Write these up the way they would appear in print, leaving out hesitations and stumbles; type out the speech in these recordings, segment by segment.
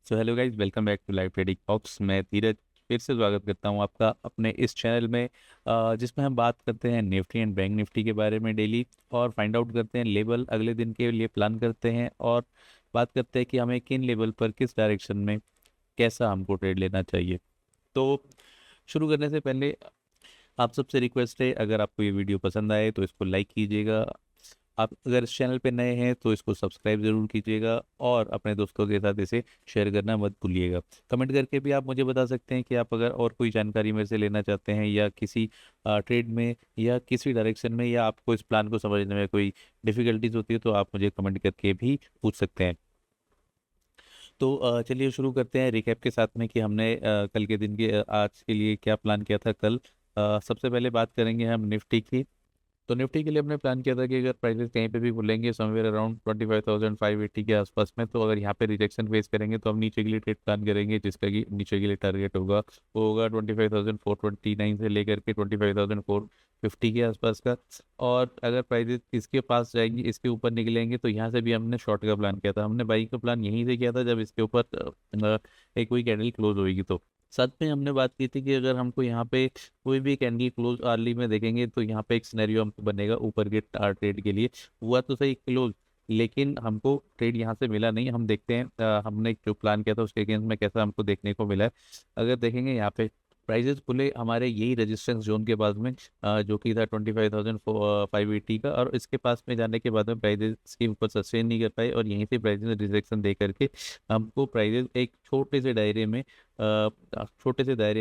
So hello guys, welcome back to live trading talks. मैं धीरज फिर से स्वागत करता हूं आपका अपने इस चैनल में, जिसमें हम बात करते हैं निफ्टी एंड बैंक निफ्टी के बारे में डेली, और फाइंड आउट करते हैं लेवल अगले दिन के लिए प्लान करते हैं, और बात करते हैं कि हमें किन लेवल पर किस डायरेक्शन में कैसा हमको ट्रेड लेना चाहिए। तो शुरू करने से पहले आप सबसे रिक्वेस्ट है, अगर आपको ये वीडियो पसंद आए तो इसको लाइक कीजिएगा। आप अगर इस चैनल पे नए हैं तो इसको सब्सक्राइब जरूर कीजिएगा, और अपने दोस्तों के साथ इसे शेयर करना मत भूलिएगा। कमेंट करके भी आप मुझे बता सकते हैं कि आप अगर और कोई जानकारी मेरे से लेना चाहते हैं, या किसी ट्रेड में या किसी डायरेक्शन में, या आपको इस प्लान को समझने में कोई डिफिकल्टीज होती है, तो आप मुझे कमेंट करके भी पूछ सकते हैं। तो चलिए शुरू करते हैं रिकैप के साथ में कि हमने कल के दिन के आज के लिए क्या प्लान किया था कल। सबसे पहले बात करेंगे हम निफ्टी की। तो निफ्टी के लिए हमने प्लान किया था कि अगर प्राइसेस कहीं पे भी खुलेंगे समवेयर अराउंड 25,580 के आसपास में, तो अगर यहाँ पे रिजेक्शन फेस करेंगे तो हम नीचे के लिए ट्रेड प्लान करेंगे, जिसका कि नीचे के लिए टारगेट होगा, वो होगा 25,429 से लेकर के 25,450 के आसपास का। और अगर प्राइसेस इसके पास जाएंगी, इसके ऊपर निकलेंगे, तो यहाँ से भी हमने शॉर्ट का प्लान किया था। हमने बाई का प्लान यहीं से किया था जब इसके ऊपर एक कोई कैंडल क्लोज होगी। तो साथ में हमने बात की थी कि अगर हमको यहाँ पे कोई भी कैंडल क्लोज अर्ली में देखेंगे, तो यहाँ पे एक सिनेरियो हमको बनेगा ऊपर के ट्रेड के लिए। हुआ तो सही क्लोज, लेकिन हमको ट्रेड यहाँ से मिला नहीं। हम देखते हैं हमने जो प्लान किया था उसके अगेंस्ट में कैसा हमको देखने को मिला है। अगर देखेंगे यहाँ पे प्राइजेस खुले हमारे यही रेजिस्टेंस जोन के पास में, जो कि था 25,580 का, और इसके पास में जाने के बाद में प्राइजेस के ऊपर सस्टेन नहीं कर पाए, और यहीं से प्राइजेस रिजेक्शन दे करके हमको प्राइजेस एक छोटे से दायरे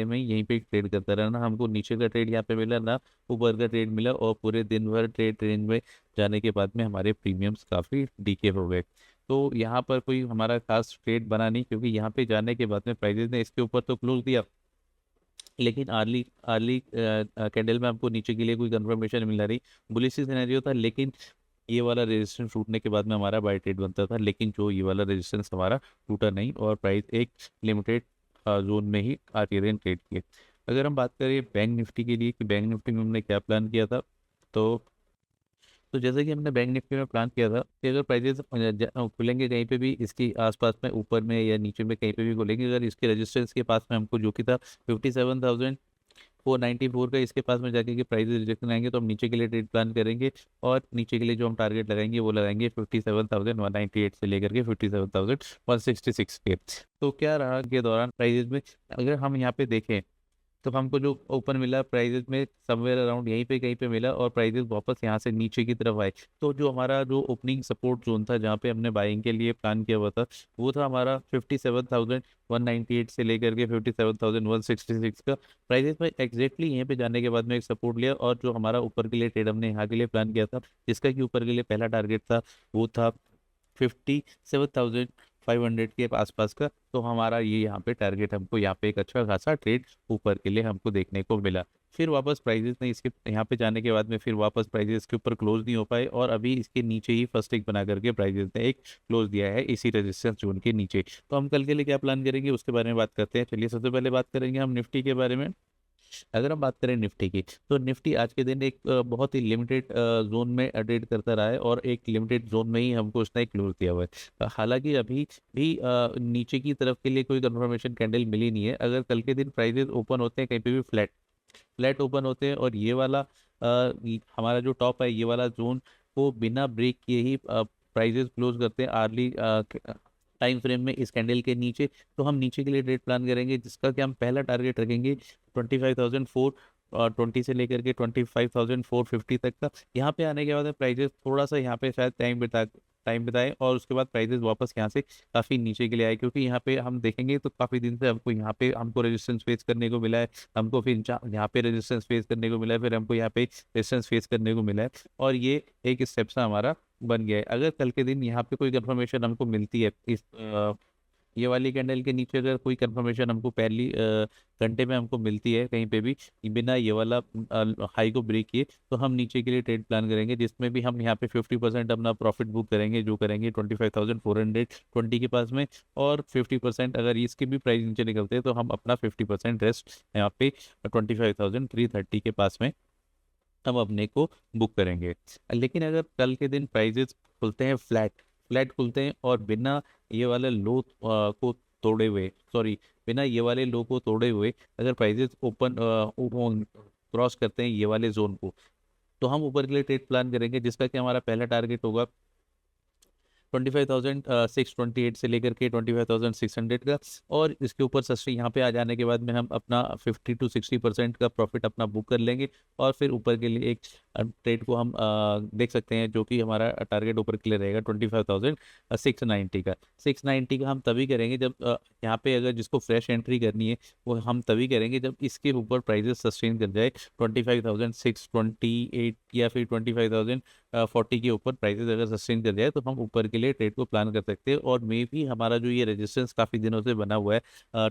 में यहीं पे ट्रेड करता रहा। ना हमको नीचे का ट्रेड यहाँ पे मिला, ना ऊपर का ट्रेड मिला, और पूरे दिन भर ट्रेड रेंज में जाने के बाद में हमारे प्रीमियम्स काफ़ी डीके हो गए। तो यहाँ पर कोई हमारा खास ट्रेड बना नहीं, क्योंकि यहाँ पे जाने के बाद में प्राइजेस ने इसके ऊपर तो क्लोज दिया, लेकिन अर्ली अर्ली कैंडल में हमको नीचे के लिए कोई कंफर्मेशन मिल रही, बुलिश सिनेरियो था। लेकिन ये वाला रेजिस्टेंस टूटने के बाद में हमारा बाय ट्रेड बनता था, लेकिन जो ये वाला रेजिस्टेंस हमारा टूटा नहीं, और प्राइस एक लिमिटेड जोन में ही आते दिन ट्रेड किए। अगर हम बात करें बैंक निफ्टी के लिए कि बैंक निफ्टी में हमने क्या प्लान किया था, तो जैसे कि हमने बैंक निफ्टी में प्लान किया था कि अगर प्राइजेस खुलेंगे कहीं पे भी इसके आसपास में, ऊपर में या नीचे में कहीं पे भी खुलेंगे, अगर इसके रेजिस्टेंस के पास में हमको जो कि था 57,494 का, इसके पास में जाके के प्राइस रिजेक्शन आएंगे, तो हम नीचे के लिए ट्रेड प्लान करेंगे। और नीचे के लिए जो हम टारगेट लगाएंगे वो लगाएंगे 57,198 से लेकर के 57,166 के। तो क्या रहा के दौरान प्राइजेस में, अगर हम यहाँ पे देखें तो हमको जो ओपन मिला प्राइजेस में समवेयर अराउंड यहीं पे कहीं पे मिला, और प्राइजेस वापस यहाँ से नीचे की तरफ आए। तो जो हमारा जो ओपनिंग सपोर्ट जोन था जहाँ पे हमने बाइंग के लिए प्लान किया हुआ था, वो था हमारा 57,198 से लेकर के 57,166 का। प्राइजेस में एग्जैक्टली यहीं पे जाने के बाद में एक सपोर्ट लिया, और जो हमारा ऊपर के लिए ट्रेड हमने यहाँ के लिए प्लान किया था, जिसका कि ऊपर के लिए पहला टारगेट था, वो था 57,500 के आसपास का। तो हमारा ये यहाँ पे टारगेट, हमको यहाँ पे एक अच्छा खासा ट्रेड ऊपर के लिए हमको देखने को मिला। फिर वापस प्राइजेस ने इसके यहाँ पे जाने के बाद में फिर वापस प्राइजेस के ऊपर क्लोज नहीं हो पाए, और अभी इसके नीचे ही फर्स्ट एक बना करके प्राइजेस ने एक क्लोज दिया है इसी रेजिस्टेंस जोन के नीचे। तो हम कल के लिए क्या प्लान करेंगे उसके बारे में बात करते हैं। चलिए सबसे पहले बात करेंगे हम निफ्टी के बारे में। अगर हम बात करें निफ्टी की, तो निफ्टी आज के दिन एक बहुत ही लिमिटेड जोन में ट्रेड करता रहा है, और एक लिमिटेड जोन में ही हमको उसने एक क्लोज दिया हुआ है। हालांकि अभी भी नीचे की तरफ के लिए कोई कंफर्मेशन कैंडल मिली नहीं है। अगर कल के दिन प्राइजेस ओपन होते हैं कहीं पे भी फ्लैट फ्लैट ओपन होते हैं, और ये वाला हमारा जो टॉप है, ये वाला जोन को बिना ब्रेक किए ही प्राइजेस क्लोज करते हैं अर्ली टाइम फ्रेम में इस कैंडल के नीचे, तो हम नीचे के लिए ट्रेड प्लान करेंगे, जिसका कि हम पहला टारगेट रखेंगे 25,420 से लेकर के 25,450 तक का। यहाँ पे आने के बाद प्राइजेस थोड़ा सा यहाँ पे शायद टाइम बिताए, और उसके बाद प्राइजेस वापस यहाँ से काफ़ी नीचे के लिए आए, क्योंकि यहाँ पे हम देखेंगे तो काफ़ी दिन से हमको यहाँ पे हमको रेजिस्टेंस फेस करने को मिला है। हमको फिर यहाँ पे रेजिस्टेंस फेस करने को मिला है, फिर हमको यहाँ पे रेजिस्टेंस फेस करने को मिला है, और ये एक स्टेप सा हमारा बन गया है। अगर कल के दिन यहाँ पे कोई कंफर्मेशन हमको मिलती है इस ये वाली कैंडल के नीचे, अगर कोई कंफर्मेशन हमको पहली घंटे में हमको मिलती है कहीं पे भी बिना ये वाला हाई को ब्रेक किए, तो हम नीचे के लिए ट्रेड प्लान करेंगे, जिसमें भी हम यहाँ पे 50% अपना प्रॉफिट बुक करेंगे, जो करेंगे 25,420 के पास में। और 50% अगर इसके भी प्राइस नीचे निकलते हैं, तो हम अपना 50% रेस्ट यहाँ पे 25,330 के पास में हम अपने को बुक करेंगे। लेकिन अगर कल के दिन प्राइजेस खुलते हैं फ्लैट फ्लैट खुलते हैं, और बिना ये वाला लो को तोड़े हुए, सॉरी, बिना ये वाले लो को तोड़े हुए अगर प्राइजेस ओपन क्रॉस करते हैं ये वाले जोन को, तो हम ऊपर के लिए ट्रेड प्लान करेंगे, जिसका कि हमारा पहला टारगेट होगा 25,628 से लेकर के 25,600 का। और इसके ऊपर सस्टेन यहाँ पे आ जाने के बाद में हम अपना 50 to 60% का प्रॉफिट अपना बुक कर लेंगे। और फिर ऊपर के लिए एक ट्रेड को हम देख सकते हैं, जो कि हमारा टारगेट ऊपर के लिए रहेगा 25,690 का। 690 का हम तभी करेंगे जब यहाँ पे अगर जिसको फ्रेश एंट्री करनी है वो हम तभी करेंगे जब इसके ऊपर प्राइजेस सस्टेन कर जाए 25,628 या फिर 25,040 के ऊपर प्राइसेस अगर सस्टेन कर जाए तो हम ऊपर के लिए ट्रेड को प्लान कर सकते हैं। और मे भी हमारा जो ये रेजिस्टेंस काफ़ी दिनों से बना हुआ है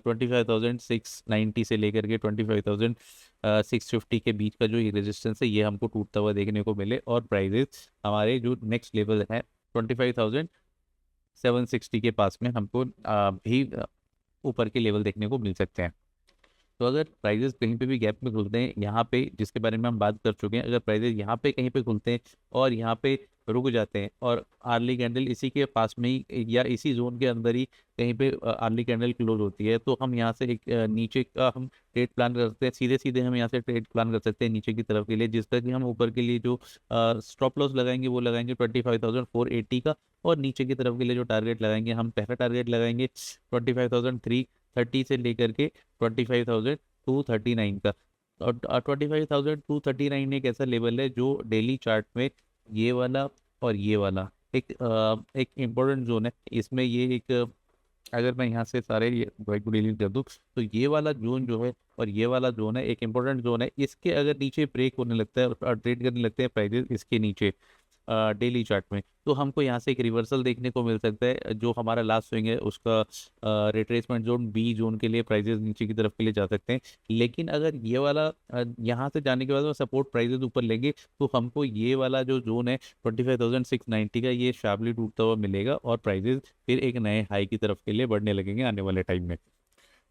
25,690 से लेकर के 25,650 के बीच का जो ये रेजिस्टेंस है ये हमको टूटता हुआ देखने को मिले, और प्राइजेस हमारे जो नेक्स्ट लेवल है 25,760 के पास में हमको भी ऊपर के लेवल देखने को मिल सकते हैं। तो अगर प्राइजेस कहीं पे भी गैप में खुलते हैं यहाँ पे, जिसके बारे में हम बात कर चुके हैं, अगर प्राइजेस यहाँ पे कहीं पे खुलते हैं और यहाँ पे रुक जाते हैं और आर्ली कैंडल इसी के पास में ही या इसी जोन के अंदर ही कहीं पे आर्ली कैंडल क्लोज होती है, तो हम यहाँ से एक नीचे का हम ट्रेड प्लान कर सकते हैं। सीधे सीधे हम यहाँ से ट्रेड प्लान कर सकते हैं नीचे की तरफ के लिए, जिसका कि हम ऊपर के लिए जो स्टॉप लॉस लगाएंगे वो लगाएंगे 25,480 का। और नीचे की तरफ के लिए जो टारगेट लगाएंगे, हम पहला टारगेट लगाएंगे 25,330 से लेकर के 25,239 का। और 25,239 एक ऐसा लेवल है जो डेली चार्ट में ये वाला और ये वाला एक इम्पोर्टेंट जोन है। इसमें ये एक अगर मैं यहाँ से सारे ये को डिलीट कर दूँ तो ये वाला जोन जो है और ये वाला जोन है एक इम्पोर्टेंट जोन है। इसके अगर नीचे ब्रेक होने लगता है और ट्रेड करने लगते हैं प्राइजेस इसके नीचे डेली चार्ट में, तो हमको यहाँ से एक रिवर्सल देखने को मिल सकता है। जो हमारा लास्ट स्विंग है उसका रिट्रेसमेंट जोन बी जोन के लिए प्राइजेस नीचे की तरफ के लिए जा सकते हैं। लेकिन अगर ये वाला यहाँ से जाने के बाद में सपोर्ट प्राइजेस ऊपर लेंगे तो हमको ये वाला जो जोन है 25,690 का ये शार्पली टूटता हुआ मिलेगा और प्राइजेस फिर एक नए हाई की तरफ के लिए बढ़ने लगेंगे आने वाले टाइम में।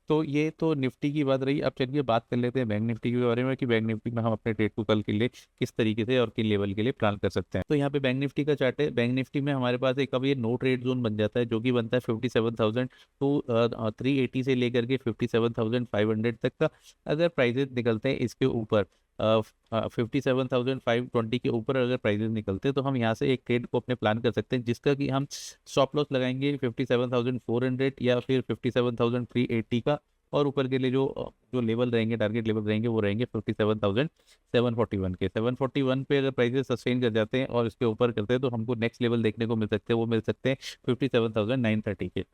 तो ये तो निफ्टी की बात रही। अब चलिए बात कर लेते हैं बैंक निफ्टी के बारे में कि बैंक निफ्टी में हम अपने ट्रेड को कल के लिए किस तरीके से और किन लेवल के लिए प्लान कर सकते हैं। तो यहाँ पे बैंक निफ्टी का चार्ट है। बैंक निफ्टी में हमारे पास एक अब ये नो ट्रेड जोन बन जाता है, जो कि बनता है 57,380 से लेकर के 57,500 तक का। अगर प्राइजेस निकलते हैं इसके ऊपर 57,520 के ऊपर अगर प्राइजेस निकलते हैं तो हम यहाँ से एक ट्रेड को अपने प्लान कर सकते हैं, जिसका कि हम स्टॉप लॉस लगाएंगे 57,400 या फिर 57,380 का। और ऊपर के लिए जो जो लेवल रहेंगे, टारगेट लेवल रहेंगे, वो रहेंगे 57,741 के। 741 पे अगर प्राइसेस सस्टेन कर जाते हैं और इसके ऊपर करते हैं तो हमको नेक्स्ट लेवल देखने को मिल सकते हैं, वो मिल सकते हैं 57,930 के।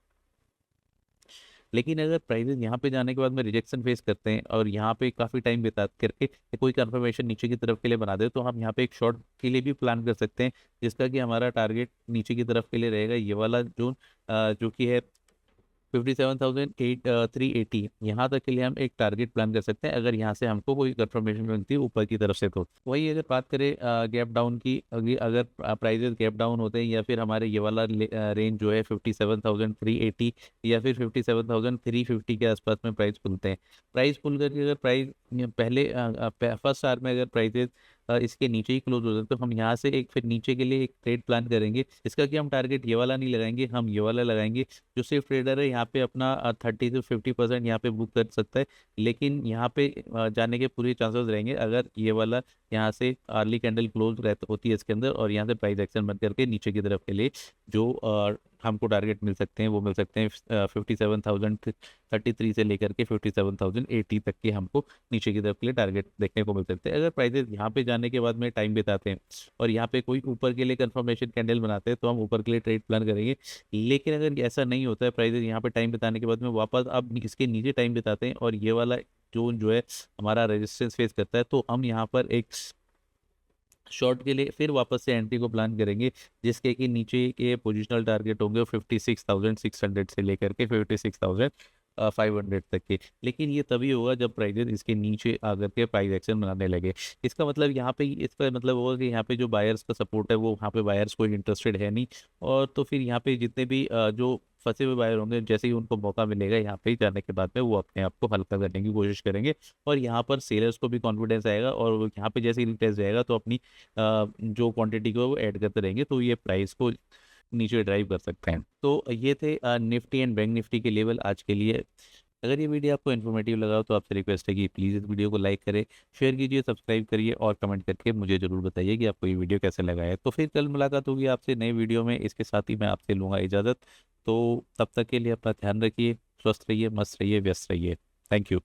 लेकिन अगर प्राइजेस यहाँ पे जाने के बाद में रिजेक्शन फेस करते हैं और यहाँ पे काफ़ी टाइम बिता करके कोई कंफर्मेशन नीचे की तरफ के लिए बना दे, तो हम यहाँ पे एक शॉर्ट के लिए भी प्लान कर सकते हैं, जिसका कि हमारा टारगेट नीचे की तरफ के लिए रहेगा ये वाला जोन, जो कि है 57,380। यहाँ तक के लिए हम एक टारगेट प्लान कर सकते हैं अगर यहाँ से हमको कोई कंफर्मेशन मिलती है ऊपर की तरफ से। तो वही अगर बात करें गैप डाउन की, अगर प्राइजेस गैप डाउन होते हैं या फिर हमारे ये वाला रेंज जो है 57,380 या फिर 57,350 के आसपास में प्राइस खुलते हैं। प्राइस खुल करके अगर प्राइस पहले फर्स्ट आवर में अगर प्राइजेस इसके नीचे ही क्लोज हो जाए तो हम यहाँ से एक फिर नीचे के लिए एक ट्रेड प्लान करेंगे, इसका कि हम टारगेट ये वाला नहीं लगाएंगे, हम ये वाला लगाएंगे। जो सिर्फ ट्रेडर है यहाँ पे अपना 30 से 50% यहाँ पे बुक कर सकता है, लेकिन यहाँ पे जाने के पूरे चांसेस रहेंगे अगर ये वाला यहाँ से अर्ली कैंडल क्लोज रहती होती है इसके अंदर और यहाँ से प्राइस एक्शन बंद करके नीचे की तरफ के लिए जो हमको टारगेट मिल सकते हैं वो मिल सकते हैं 57,033 से लेकर के 57,080 तक के हमको नीचे की तरफ के लिए टारगेट देखने को मिल सकते हैं। अगर प्राइजेस यहाँ पे जाने के बाद में टाइम बिताते हैं और यहाँ पे कोई ऊपर के लिए कंफर्मेशन कैंडल बनाते हैं तो हम ऊपर के लिए ट्रेड प्लान करेंगे। लेकिन अगर ऐसा नहीं होता है, प्राइजेस यहाँ पे टाइम बिताने के बाद में वापस अब इसके नीचे टाइम बिताते हैं और ये वाला जोन जो है हमारा रेजिस्टेंस फेस करता है, तो हम यहाँ पर एक शॉर्ट के लिए फिर वापस से एंट्री को प्लान करेंगे, जिसके कि नीचे के पोजिशनल टारगेट होंगे 56,600 से लेकर के 56,500 तक के। लेकिन ये तभी होगा जब प्राइजेस इसके नीचे आकर के प्राइस एक्शन बनाने लगे। इसका मतलब यहाँ पे इसका मतलब होगा कि यहाँ पे जो बायर्स का सपोर्ट है वो वहाँ पे बायर्स कोई इंटरेस्टेड है नहीं, और तो फिर यहाँ पे जितने भी जो फंसे हुए बायर होंगे जैसे ही उनको मौका मिलेगा यहाँ पे जाने के बाद में वो अपने आप को हल्का करने की कोशिश करेंगे और यहाँ पर सेलर्स को भी कॉन्फिडेंस आएगा और वो यहाँ पे जैसे ही टेस्ट जाएगा तो अपनी जो क्वांटिटी को वो ऐड करते रहेंगे, तो ये प्राइस को नीचे ड्राइव कर सकते हैं। तो ये थे निफ्टी एंड बैंक निफ्टी के लेवल आज के लिए। अगर ये वीडियो आपको इन्फॉर्मेटिव लगा हो तो आपसे रिक्वेस्ट है कि प्लीज़ इस वीडियो को लाइक करें, शेयर कीजिए, सब्सक्राइब करिए और कमेंट करके मुझे ज़रूर बताइए कि आपको ये वीडियो कैसे लगा है। तो फिर कल मुलाकात होगी आपसे नए वीडियो में, इसके साथ ही मैं आपसे लूँगा इजाज़त। तो तब तक के लिए अपना ध्यान रखिए, स्वस्थ रहिए, मस्त रहिए, व्यस्त रहिए। Thank you.